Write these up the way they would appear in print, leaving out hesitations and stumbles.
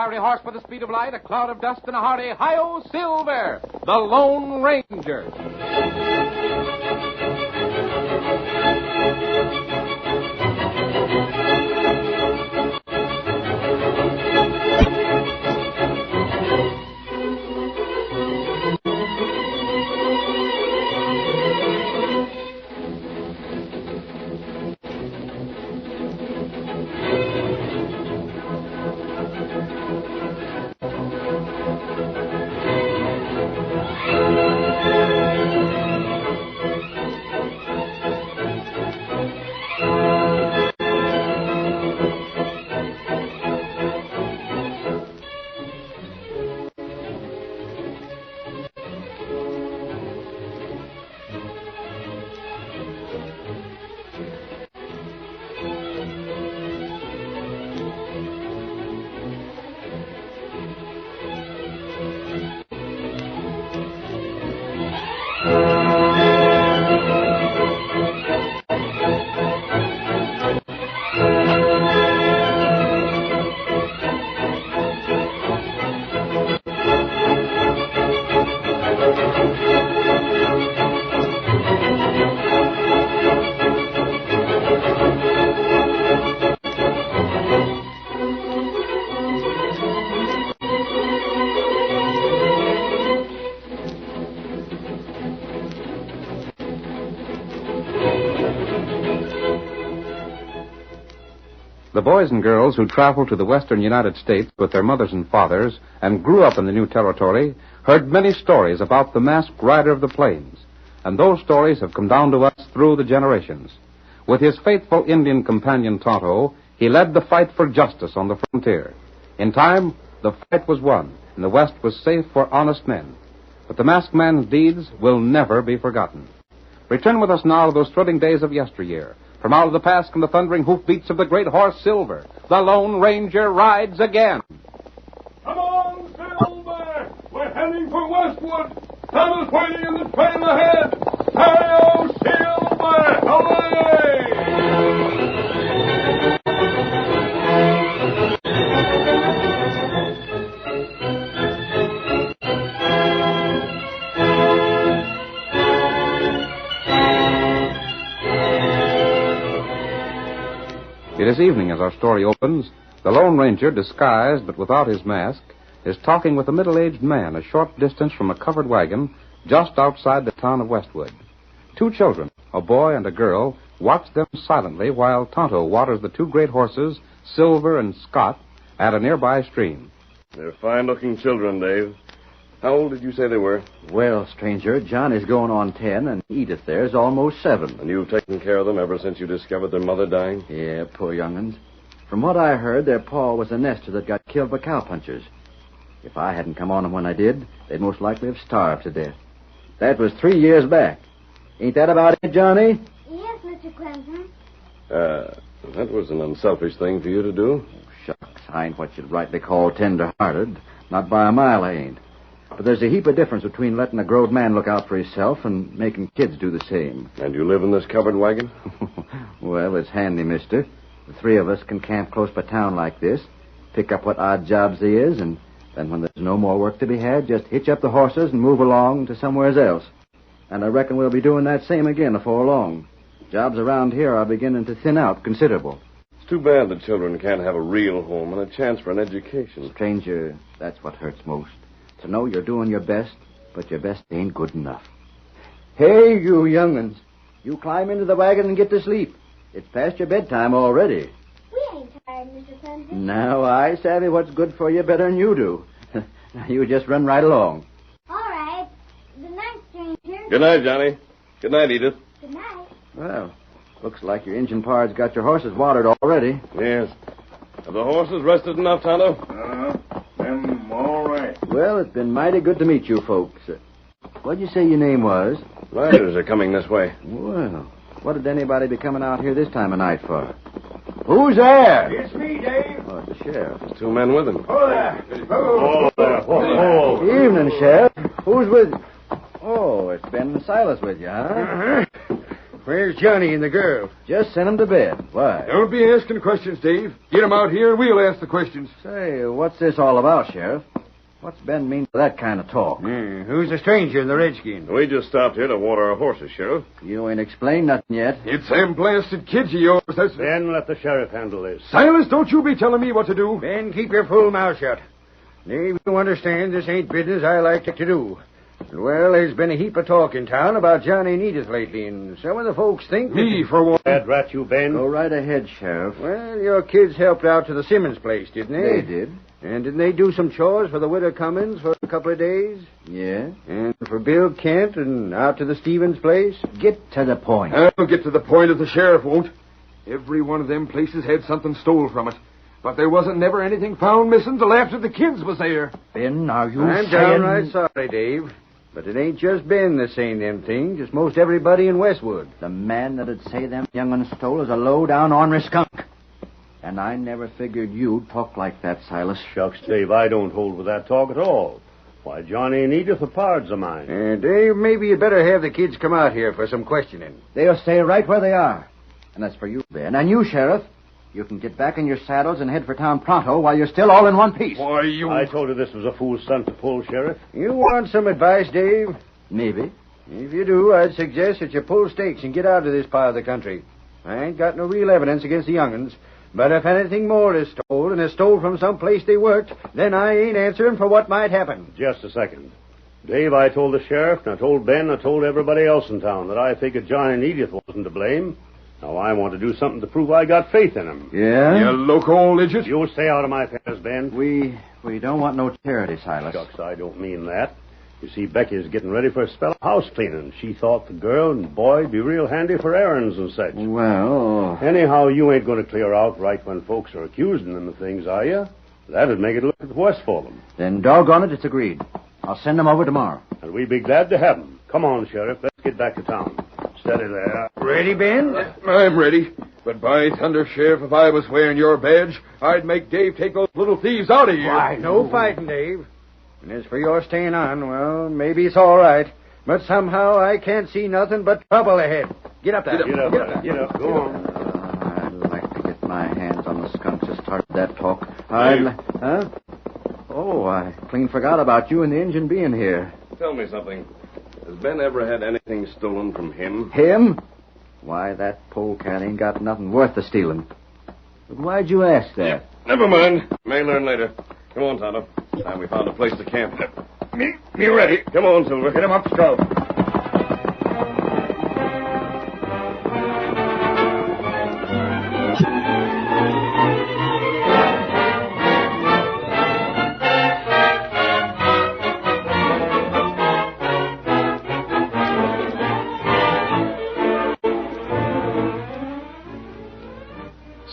fiery horse with the speed of light, a cloud of dust, and a hearty hi-yo Silver, the Lone Ranger. The boys and girls who traveled to the western United States with their mothers and fathers and grew up in the new territory heard many stories about the masked rider of the plains, and those stories have come down to us through the generations. With his faithful Indian companion Tonto, he led the fight for justice on the frontier. In time, the fight was won, and the West was safe for honest men. But the masked man's deeds will never be forgotten. Return with us now to those thrilling days of yesteryear. From out of the past come the thundering hoofbeats of the great horse Silver. The Lone Ranger rides again. Come on, Silver! We're heading for Westwood. Thomas waiting in the train ahead. Hi-yo, Silver! Away! It is evening as our story opens. The Lone Ranger, disguised but without his mask, is talking with a middle-aged man a short distance from a covered wagon just outside the town of Westwood. Two children, a boy and a girl, watch them silently while Tonto waters the two great horses, Silver and Scott, at a nearby stream. They're fine-looking children, Dave. How old did you say they were? Well, stranger, John is going on 10, and Edith there is almost 7. And you've taken care of them ever since you discovered their mother dying? Yeah, poor young'uns. From what I heard, their pa was a nester that got killed by cowpunchers. If I hadn't come on them when I did, they'd most likely have starved to death. That was 3 years back. Ain't that about it, Johnny? Yes, Mr. Clemson. That was an unselfish thing for you to do. Oh, shucks, I ain't what you'd rightly call tender-hearted. Not by a mile, I ain't. But there's a heap of difference between letting a growed man look out for himself and making kids do the same. And you live in this covered wagon? Well, it's handy, mister. The three of us can camp close by town like this, pick up what odd jobs there is, and then when there's no more work to be had, just hitch up the horses and move along to somewheres else. And I reckon we'll be doing that same again afore long. Jobs around here are beginning to thin out considerable. It's too bad the children can't have a real home and a chance for an education. Stranger, that's what hurts most. To know you're doing your best, but your best ain't good enough. Hey, you young'uns. You climb into the wagon and get to sleep. It's past your bedtime already. We ain't tired, Mr. Clemson. Now, I savvy what's good for you better than you do. Now, you just run right along. All right. Good night, stranger. Good night, Johnny. Good night, Edith. Good night. Well, looks like your engine par's got your horses watered already. Yes. Have the horses rested enough, Tonto? Them all right. Well, it's been mighty good to meet you folks. What'd you say your name was? Riders are coming this way. Well, what did anybody be coming out here this time of night for? Who's there? It's me, Dave. Oh, it's the sheriff. There's 2 men with him. Oh, there. Oh, there. Good evening, Sheriff. Who's with you? Oh, it's Ben and Silas with you, huh? Where's Johnny and the girl? Just sent him to bed. Why? Don't be asking questions, Dave. Get 'em out here and we'll ask the questions. Say, what's this all about, Sheriff? What's Ben mean by that kind of talk? Who's the stranger in the redskin? We just stopped here to water our horses, Sheriff. You ain't explained nothing yet. It's them blasted kids of yours. That's... Ben, let the sheriff handle this. Silas, don't you be telling me what to do. Ben, keep your fool mouth shut. Dave, you understand this ain't business I like to do. Well, there's been a heap of talk in town about Johnny and Edith lately, and some of the folks think... Me, for one. Bad rat you, Ben. Go right ahead, Sheriff. Well, your kids helped out to the Simmons place, didn't they? They did. And didn't they do some chores for the widow Cummins for a couple of days? Yeah? And for Bill Kent and out to the Stevens place? Get to the point. I'll get to the point if the sheriff won't. Every one of them places had something stole from it. But there wasn't never anything found missing till after the kids was there. Ben, are you I'm saying... downright sorry, Dave. But it ain't just Ben that's saying them things. It's most everybody in Westwood. The man that'd say them young'uns stole is a low-down ornery skunk. And I never figured you'd talk like that, Silas. Shucks, Dave, I don't hold with that talk at all. Why, Johnny and Edith are pards of mine. Dave, maybe you'd better have the kids come out here for some questioning. They'll stay right where they are. And as for you, Ben, and you, Sheriff, you can get back in your saddles and head for town pronto while you're still all in one piece. Why, you... I told her this was a fool's stunt to pull, Sheriff. You want some advice, Dave? Maybe. If you do, I'd suggest that you pull stakes and get out of this part of the country. I ain't got no real evidence against the young'uns. But if anything more is stole, and is stole from some place they worked, then I ain't answering for what might happen. Just a second. Dave, I told the sheriff, and I told Ben, and I told everybody else in town that I figured Johnny and Edith wasn't to blame. Now, I want to do something to prove I got faith in them. Yeah? You loco old idiot. You stay out of my affairs, Ben. We don't want no charity, Silas. Shucks, I don't mean that. You see, Becky's getting ready for a spell of house cleaning. She thought the girl and boy'd be real handy for errands and such. Well... Anyhow, you ain't going to clear out right when folks are accusing them of things, are you? That'd make it look worse for them. Then doggone it, it's agreed. I'll send them over tomorrow. And we'd be glad to have them. Come on, Sheriff. Let's get back to town. Steady there. Ready, Ben? I'm ready. But by thunder, Sheriff, if I was wearing your badge, I'd make Dave take those little thieves out of here. Why, no fighting, Dave. And as for your staying on, well, maybe it's all right. But somehow I can't see nothing but trouble ahead. Get up there. Get up. Get up. Go on. I'd like to get my hands on the skunks that started that talk. Huh? Oh, I clean forgot about you and the engine being here. Tell me something. Has Ben ever had anything stolen from him? Him? Why, that polecat ain't got nothing worth the stealing. But why'd you ask that? Never mind. May learn later. Come on, Tonto. Time we found a place to camp. Me ready. Come on, Silver. Get him up, Scout.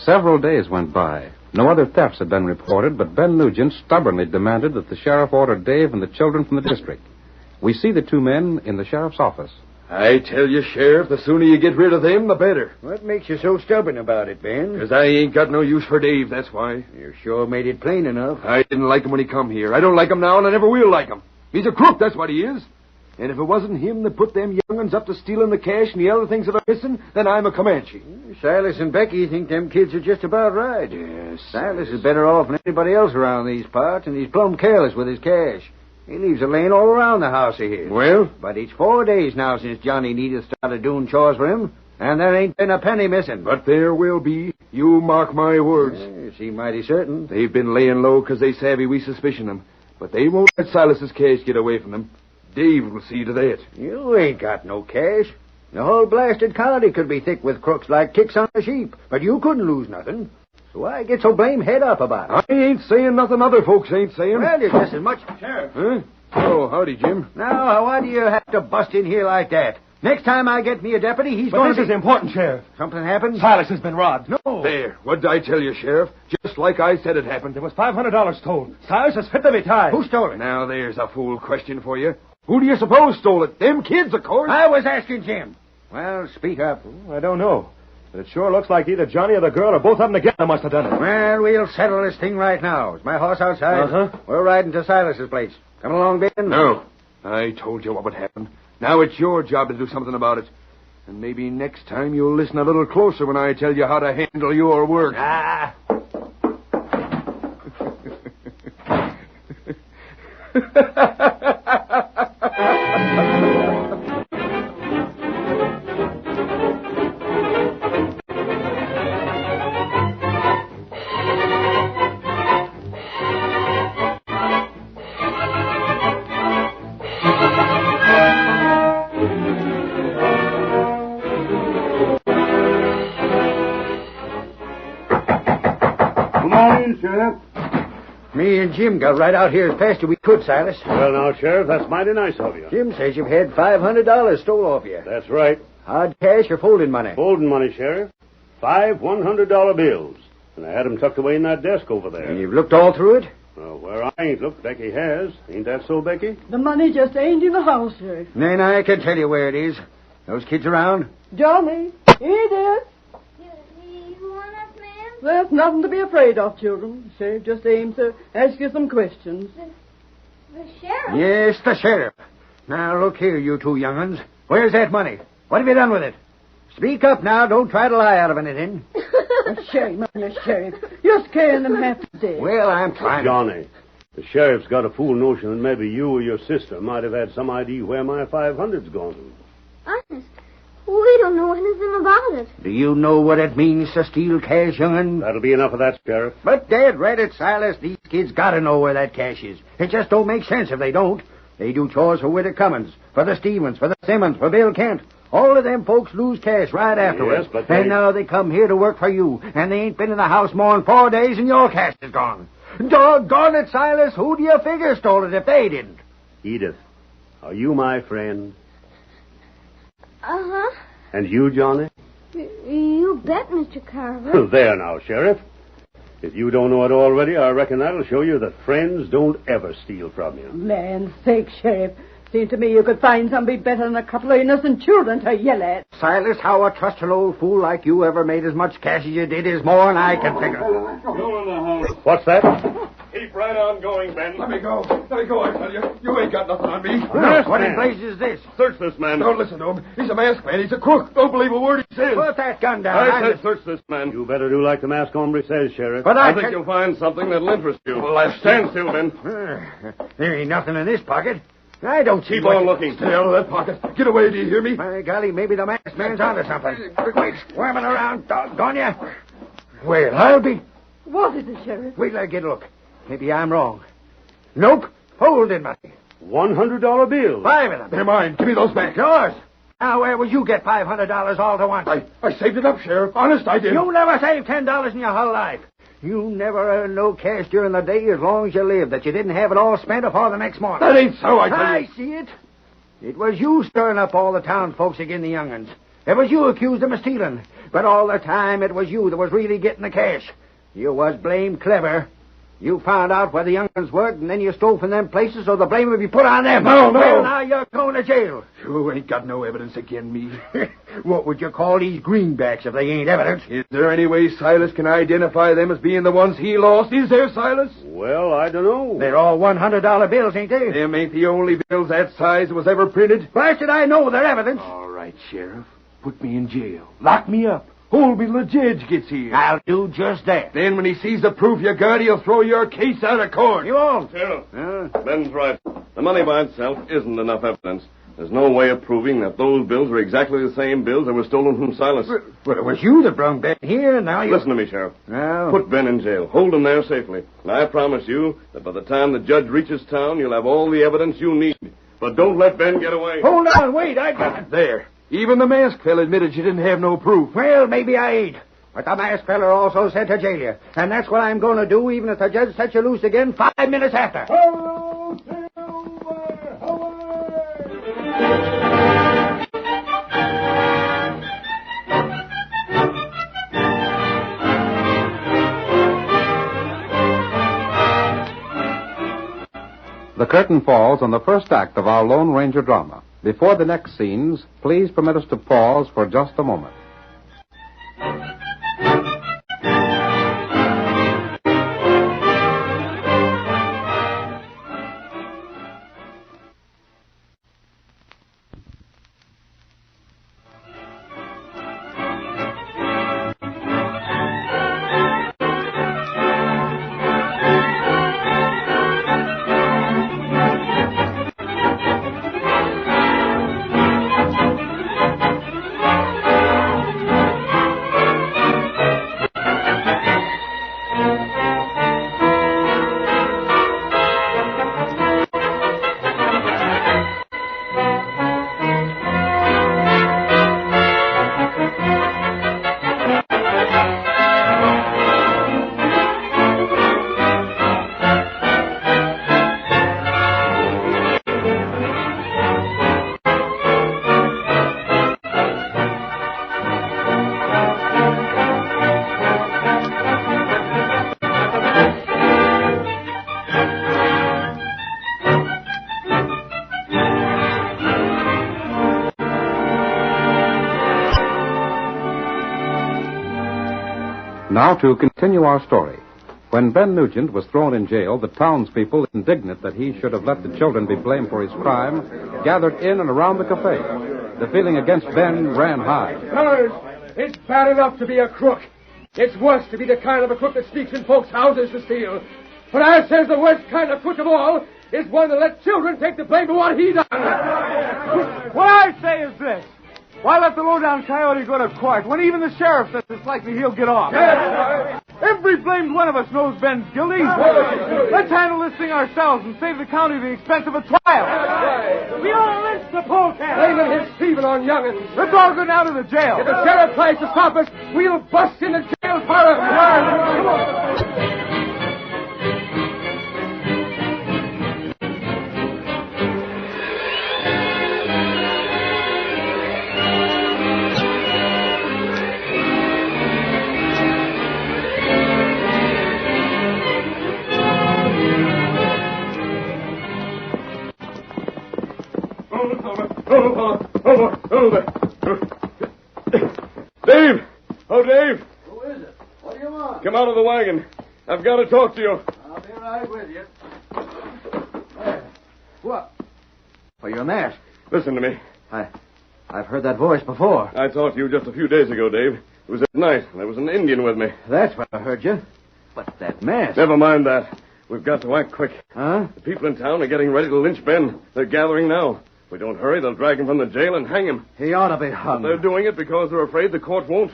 Several days went by. No other thefts had been reported, but Ben Nugent stubbornly demanded that the sheriff order Dave and the children from the district. We see the two men in the sheriff's office. I tell you, Sheriff, the sooner you get rid of them, the better. What makes you so stubborn about it, Ben? Because I ain't got no use for Dave, that's why. You sure made it plain enough. I didn't like him when he come here. I don't like him now, and I never will like him. He's a crook, that's what he is. And if it wasn't him that put them young'uns up to stealing the cash and the other things that are missing, then I'm a Comanche. Silas and Becky think them kids are just about right. Yes. Silas is better off than anybody else around these parts, and he's plumb careless with his cash. He leaves it laying all around the house of his. Well? But it's 4 days now since Johnny and Edith started doing chores for him, and there ain't been a penny missing. But there will be. You mark my words. You seem mighty certain. They've been laying low because they savvy we suspicion them. But they won't let Silas's cash get away from them. Dave will see to that. You ain't got no cash. The whole blasted county could be thick with crooks like ticks on a sheep, but you couldn't lose nothing. So why get so blame head up about it? I ain't saying nothing other folks ain't saying. Well, you're just as much... Sheriff. Huh? Oh, howdy, Jim. Now, why do you have to bust in here like that? Next time I get me a deputy, he's going to... This is important, Sheriff. Something happened? Silas has been robbed. No. There. What'd I tell you, Sheriff? Just like I said it happened. There was $500 stolen. Silas is fit to be tied. Who stole it? Now, there's a fool question for you. Who do you suppose stole it? Them kids, of course. I was asking Jim. Well, speak up. I don't know. But it sure looks like either Johnny or the girl or both of them together must have done it. Well, we'll settle this thing right now. Is my horse outside? Uh-huh. We're riding to Silas's place. Come along, Ben. No. I told you what would happen. Now it's your job to do something about it. And maybe next time you'll listen a little closer when I tell you how to handle your work. Ah. Sheriff. Me and Jim got right out here as fast as we could, Silas. Well, now, Sheriff, that's mighty nice of you. Jim says you've had $500 stole off you. That's right. Hard cash or folding money? Folding money, Sheriff. 5 $100 bills. And I had 'em tucked away in that desk over there. And you've looked all through it? Well, where I ain't looked, Becky has. Ain't that so, Becky? The money just ain't in the house, Sheriff. Then I can tell you where it is. Those kids around? Johnny, Edith, You want us, ma'am? there's nothing to be afraid of, children. Sheriff just aims to ask you some questions. The sheriff? Yes, the sheriff. Now, look here, you two young'uns. Where's that money? What have you done with it? Speak up now. Don't try to lie out of anything. Shame on you, Sheriff. You're scaring them half to death. Well, I'm trying. Johnny, the sheriff's got a fool notion that maybe you or your sister might have had some idea where my 500's gone to. Honest. We don't know anything about it. Do you know what it means to steal cash, young'un? That'll be enough of that, Sheriff. But, Dad, read it, Silas. These kids gotta know where that cash is. It just don't make sense if they don't. They do chores for Widow Cummins, for the Stevens, for the Simmons, for Bill Kent. All of them folks lose cash right afterwards. Yes, but And now they come here to work for you, and they ain't been in the house more'n 4 days, and your cash is gone. Doggone it, Silas. Who do you figure stole it if they didn't? Edith, are you my friend? Uh-huh. And you, Johnny? You bet, Mr. Carver. There now, Sheriff. If you don't know it already, I reckon that'll show you that friends don't ever steal from you. Land's sake, Sheriff. Seemed to me you could find somebody better than a couple of innocent children to yell at. Silas, how a trusted old fool like you ever made as much cash as you did is more than I can figure. Go in the house. What's that? Keep right on going, Ben. Let me go, I tell you. You ain't got nothing on me. What in blazes is this? Search this man. Don't listen to him. He's a masked man. He's a crook. Don't believe a word he says. Put that gun down. I said search this man. You better do like the masked hombre says, Sheriff. But I think you'll find something that'll interest you. Well, stand still, Ben. There ain't nothing in this pocket. I don't see Keep what... on looking. Stay out of that pocket. Get away, do you hear me? By golly, maybe the masked man's onto something. Wait, squirming around, doggone you. Well, I'll be... What is it, Sheriff? Wait till I get a look. Maybe I'm wrong. Nope. Holding money. $100 bills. 5 of them. They're mine. Give me those back. Yours. Now, where would you get $500 all to once? I saved it up, Sheriff. Honest, I did. You never saved $10 in your whole life. You never earned no cash during the day as long as you lived that you didn't have it all spent before the next morning. That ain't so, I tell you. I see it. It was you stirring up all the town folks again the young'uns. It was you accused them of stealing. But all the time it was you that was really getting the cash. You was blamed clever. You found out where the young'uns worked, and then you stole from them places, so the blame would be put on them. No. Well, now you're going to jail. You ain't got no evidence again me. What would you call these greenbacks if they ain't evidence? Is there any way Silas can identify them as being the ones he lost? Is there, Silas? Well, I don't know. They're all $100 bills, ain't they? Them ain't the only bills that size that was ever printed. Why should I know they're evidence? All right, Sheriff. Put me in jail. Lock me up. Hold me till the judge gets here. I'll do just that. Then when he sees the proof you got, he'll throw your case out of court. You won't. Sheriff, Ben's right. The money by itself isn't enough evidence. There's no way of proving that those bills are exactly the same bills that were stolen from Silas. But it was you that brought Ben here, and now you... Listen to me, Sheriff. Now... Put Ben in jail. Hold him there safely. And I promise you that by the time the judge reaches town, you'll have all the evidence you need. But don't let Ben get away. Hold on, wait, I got it. There. Even the masked fella admitted you didn't have no proof. Well, maybe I ain't. But the masked feller also said to jail you. And that's what I'm going to do, even if the judge sets you loose again 5 minutes after. Hello, Silver! The curtain falls on the first act of our Lone Ranger drama. Before the next scenes, please permit us to pause for just a moment. Now to continue our story. When Ben Nugent was thrown in jail, the townspeople, indignant that he should have let the children be blamed for his crime, gathered in and around the cafe. The feeling against Ben ran high. Fellas, it's bad enough to be a crook. It's worse to be the kind of a crook that sneaks in folks' houses to steal. But I says the worst kind of crook of all is one that let children take the blame for what he done. What I say is this. Why let the low-down coyote go to court when even the sheriff says it's likely he'll get off? Every blamed one of us knows Ben's guilty. Let's handle this thing ourselves and save the county the expense of a trial. We ought to lynch the polecat. Blaming his thieving on young'uns. Let's all go down to the jail. If the sheriff tries to stop us, we'll bust in the jail for him. Come on. Over. Dave! Oh, Dave! Who is it? What do you want? Come out of the wagon. I've got to talk to you. I'll be right with you. What? Oh, you're masked. Listen to me. I've heard that voice before. I talked to you just a few days ago, Dave. It was at night. There was an Indian with me. That's when I heard you. But that mask... Never mind that. We've got to act quick. Huh? The people in town are getting ready to lynch Ben. They're gathering now. If we don't hurry, they'll drag him from the jail and hang him. He ought to be hung. They're doing it because they're afraid the court won't.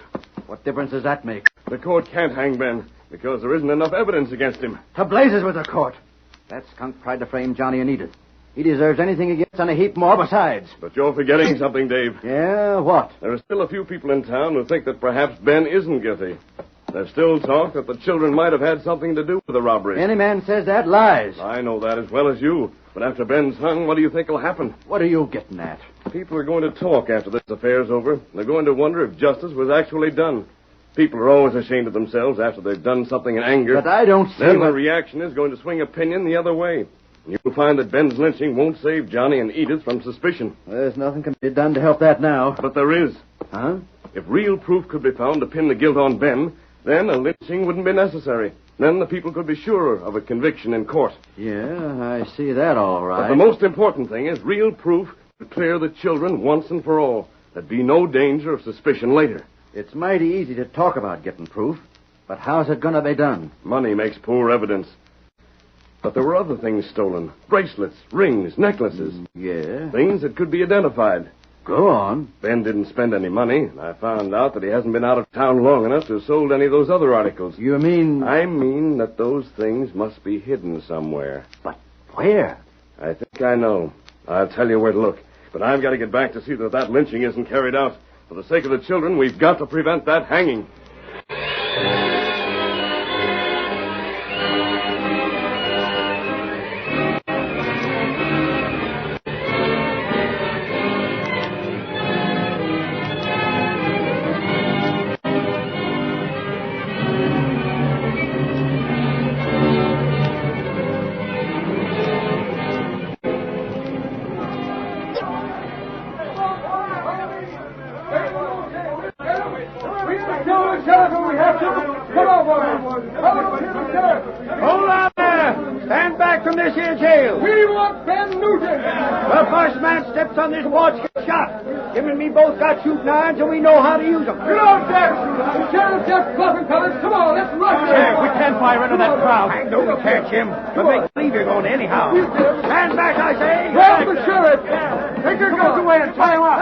What difference does that make? The court can't hang Ben because there isn't enough evidence against him. To blazes with the court. That skunk tried to frame Johnny and Edith. He deserves anything he gets and a heap more besides. But you're forgetting something, Dave. Yeah, what? There are still a few people in town who think that perhaps Ben isn't guilty. There's still talk that the children might have had something to do with the robbery. Any man says that lies. I know that as well as you. But after Ben's hung, what do you think will happen? What are you getting at? People are going to talk after this affair's over. They're going to wonder if justice was actually done. People are always ashamed of themselves after they've done something in anger. But I don't see... Then the reaction is going to swing opinion the other way. You'll find that Ben's lynching won't save Johnny and Edith from suspicion. There's nothing can be done to help that now. But there is. Huh? If real proof could be found to pin the guilt on Ben, then a lynching wouldn't be necessary. Then the people could be sure of a conviction in court. Yeah, I see that all right. But the most important thing is real proof to clear the children once and for all. There'd be no danger of suspicion later. It's mighty easy to talk about getting proof, but how's it going to be done? Money makes poor evidence. But there were other things stolen. Bracelets, rings, necklaces. Yeah? Things that could be identified. Go on. Ben didn't spend any money. I found out that he hasn't been out of town long enough to have sold any of those other articles. You mean... I mean that those things must be hidden somewhere. But where? I think I know. I'll tell you where to look. But I've got to get back to see that lynching isn't carried out. For the sake of the children, we've got to prevent that hanging. Hold on there! Stand back from this here jail. We want Ben Nugent. The first man steps on this porch gets shot. Him and me both got shooting irons, and we know how to use them. Get on, Jack. The sheriff's just bluffing, fellas. Come on, let's rush him. Sheriff, we can't fire into that crowd. I know we can't, Jim, but make believe you're going anyhow. Stand back, I say. Grab the sheriff. Take your guns away and tie him up.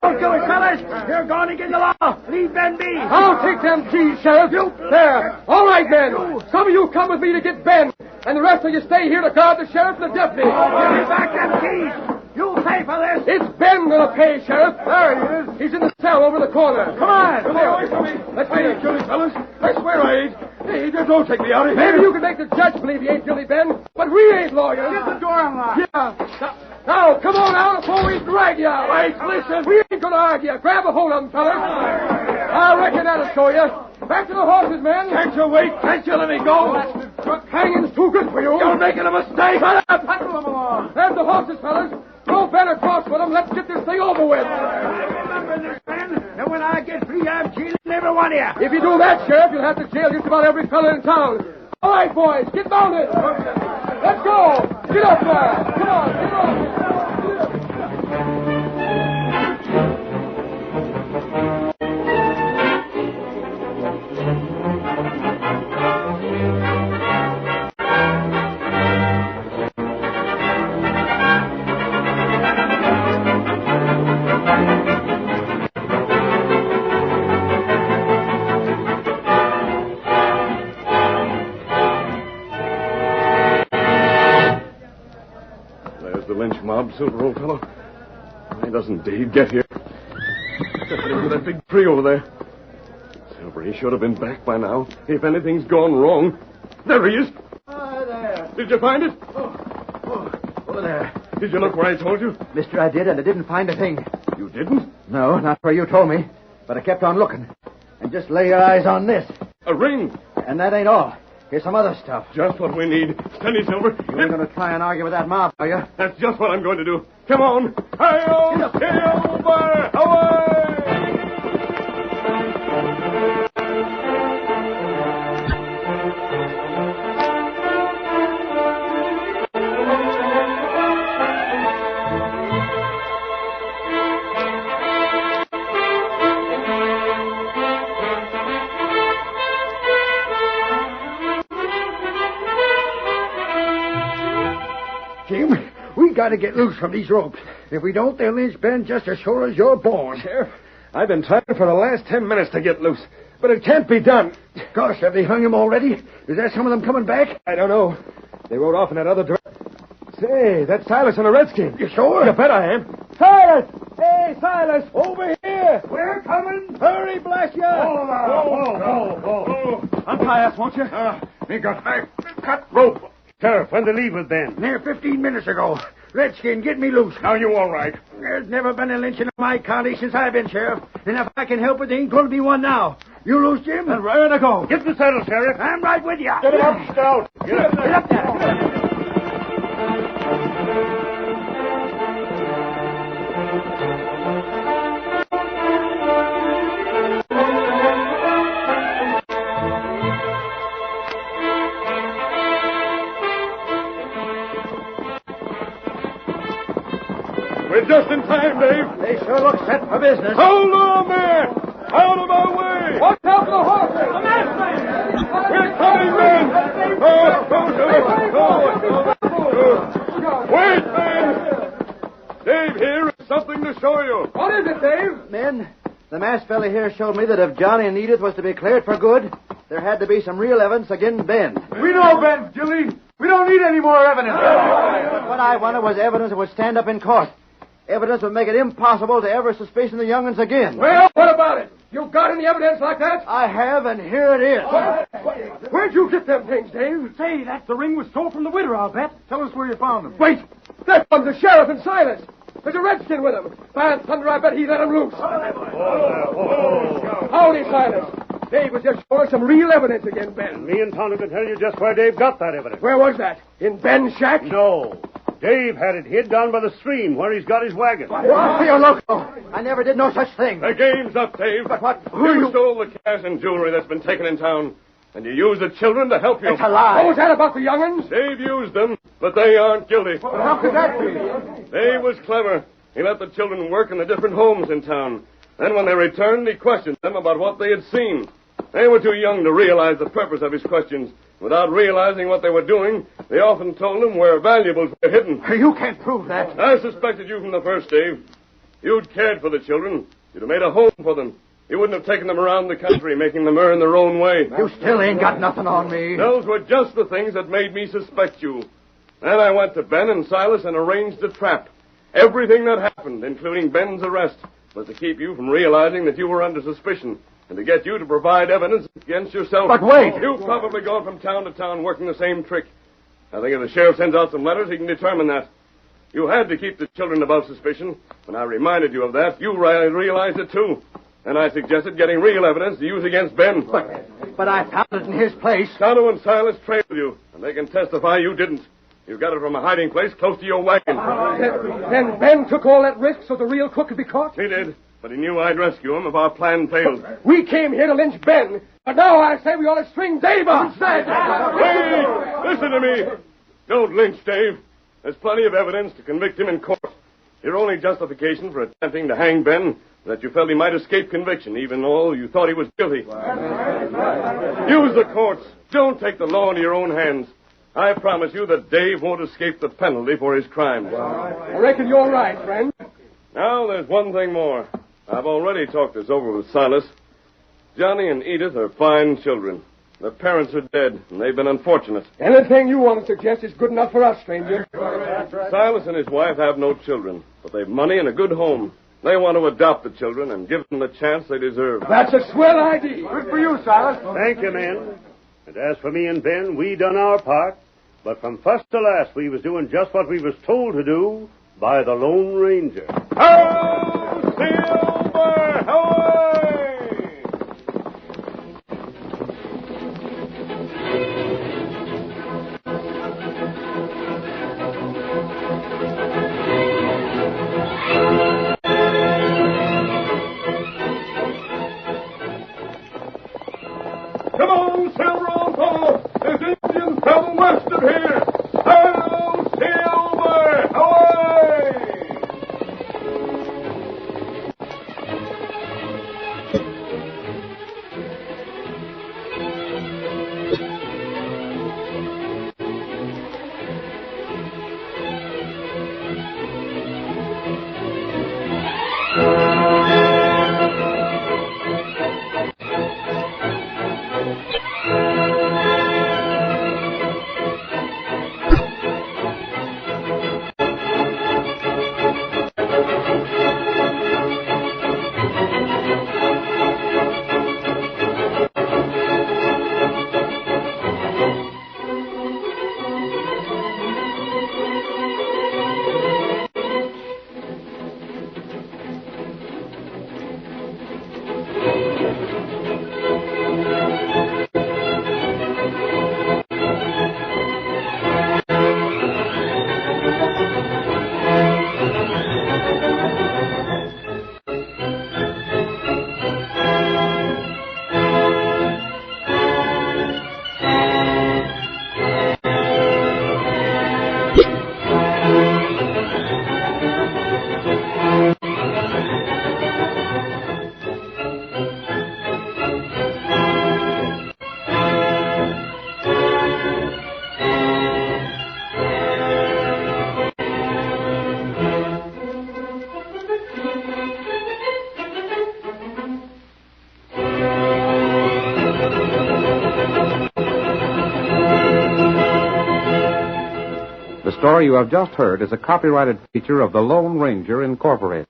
Don't do it, fellas. You're going against the law. Leave Ben be. I'll take them keys, Sheriff. There. All right, then. Some of you come with me to get Ben, and the rest of you stay here to guard the sheriff and the deputy. Give me back them keys. You'll pay for this. It's Ben gonna pay, Sheriff. There he is. He's in the cell over the corner. Come on. Come on. Let's I ain't guilty, fellas. I swear I ain't. Hey, don't take me out of here. Maybe you can make the judge believe he ain't guilty, Ben, but we ain't lawyers. Get the door unlocked. Yeah. Now, come on out before we drag you out. Wait, listen. We ain't gonna argue. Grab a hold of him, fellas. I reckon that'll show you. Back to the horses, men. Can't you wait? Can't you let me go? Hanging's too good for you. You're making a mistake. Shut up. Hustle them along. Grab the horses, fellas. Throw Ben across with them. Let's get this thing over with. Remember this, man. And when I get free, I'm jailing every don't want you. If you do that, Sheriff, you'll have to jail just about every fellow in town. All right, boys, get mounted. Let's go. Get up there. Come on, get on. Mob, Silver, old fellow. Why doesn't Dave get here? Stepping into that big tree over there. Silver, he should have been back by now. If anything's gone wrong. There he is. Hi there. Did you find it? Over there. Did you look where I told you? Mister, I did, and I didn't find a thing. You didn't? No, not where you told me. But I kept on looking. And just lay your eyes on this. A ring. And that ain't all. Here's some other stuff. Just what we need. Steady, Silver. You ain't going to try and argue with that mob, are you? That's just what I'm going to do. Come on. Hi-yo, Silver! Away! Jim, we got to get loose from these ropes. If we don't, they'll lynch Ben just as sure as you're born. Sheriff, I've been trying for the last 10 minutes to get loose, but it can't be done. Gosh, have they hung him already? Is that some of them coming back? I don't know. They rode off in that other direction. Say, that's Silas and the Redskin. You sure? You bet I am. Silas! Hey, Silas, over here! We're coming. Hurry, bless you! Untie us, won't you? They got back. Cut rope. Sheriff, when did they leave with Ben? Near 15 minutes ago. Redskin, get me loose. Now you all right? There's never been a lynching in my county since I've been sheriff. And if I can help it, there ain't going to be one now. You loose, Jim? And ready to go. Get the saddle, Sheriff. I'm right with you. Get him up, Scout. Get up there. Get up there. We're just in time, Dave. They sure look set for business. Hold on there! Out of our way! Watch out for the horses! We're coming, men! Wait, men! Dave here has something to show you. What is it, Dave? Men, the masked fella here showed me that if Johnny and Edith was to be cleared for good, there had to be some real evidence against Ben. We know Ben's guilty. We don't need any more evidence. But what I wanted was evidence that would stand up in court. Evidence would make it impossible to ever suspicion the young'uns again. Well, what about it? You got any evidence like that? I have, and here it is. Where'd you get them things, Dave? Say, that's the ring was stole from the widow, I'll bet. Tell us where you found them. Wait! There comes the sheriff and Silas. There's a redskin with him. By thunder, I bet he let him loose. Howdy, Silas. Dave was just showing some real evidence against Ben. Me and Tonto can tell you just where Dave got that evidence. Where was that? In Ben's shack? No. Dave had it hid down by the stream where he's got his wagon. What? You're loco. I never did no such thing. The game's up, Dave. But what? You stole the cash and jewelry that's been taken in town, and you used the children to help you. It's a lie. What was that about the young'uns? Dave used them, but they aren't guilty. How could that be? Dave was clever. He let the children work in the different homes in town. Then when they returned, he questioned them about what they had seen. They were too young to realize the purpose of his questions. Without realizing what they were doing, they often told him where valuables were hidden. You can't prove that. I suspected you from the first, Dave. You'd cared for the children. You'd have made a home for them. You wouldn't have taken them around the country, making them earn their own way. You still ain't got nothing on me. Those were just the things that made me suspect you. Then I went to Ben and Silas and arranged a trap. Everything that happened, including Ben's arrest, was to keep you from realizing that you were under suspicion, and to get you to provide evidence against yourself. But wait! You've probably gone from town to town working the same trick. I think if the sheriff sends out some letters, he can determine that. You had to keep the children above suspicion. When I reminded you of that, you realized it too. And I suggested getting real evidence to use against Ben. But I found it in his place. Tonto and Silas trailed you, and they can testify you didn't. You got it from a hiding place close to your wagon. Then Ben took all that risk so the real crook could be caught? He did. But he knew I'd rescue him if our plan failed. We came here to lynch Ben, but now I say we ought to string Dave up instead. Wait! Listen to me. Don't lynch Dave. There's plenty of evidence to convict him in court. Your only justification for attempting to hang Ben is that you felt he might escape conviction, even though you thought he was guilty. Use the courts. Don't take the law into your own hands. I promise you that Dave won't escape the penalty for his crimes. I reckon you're right, friend. Now, there's one thing more. I've already talked this over with Silas. Johnny and Edith are fine children. Their parents are dead, and they've been unfortunate. Anything you want to suggest is good enough for us, stranger. Silas and his wife have no children, but they've money and a good home. They want to adopt the children and give them the chance they deserve. That's a swell idea. Good for you, Silas. Thank you, men. And as for me and Ben, we done our part. But from first to last, we was doing just what we was told to do by the Lone Ranger. Ho, Silver! Away! Come on, Silver, old fellow! There's Indians coming west of here! Ho, Silver! Away! The story you have just heard is a copyrighted feature of the Lone Ranger Incorporated.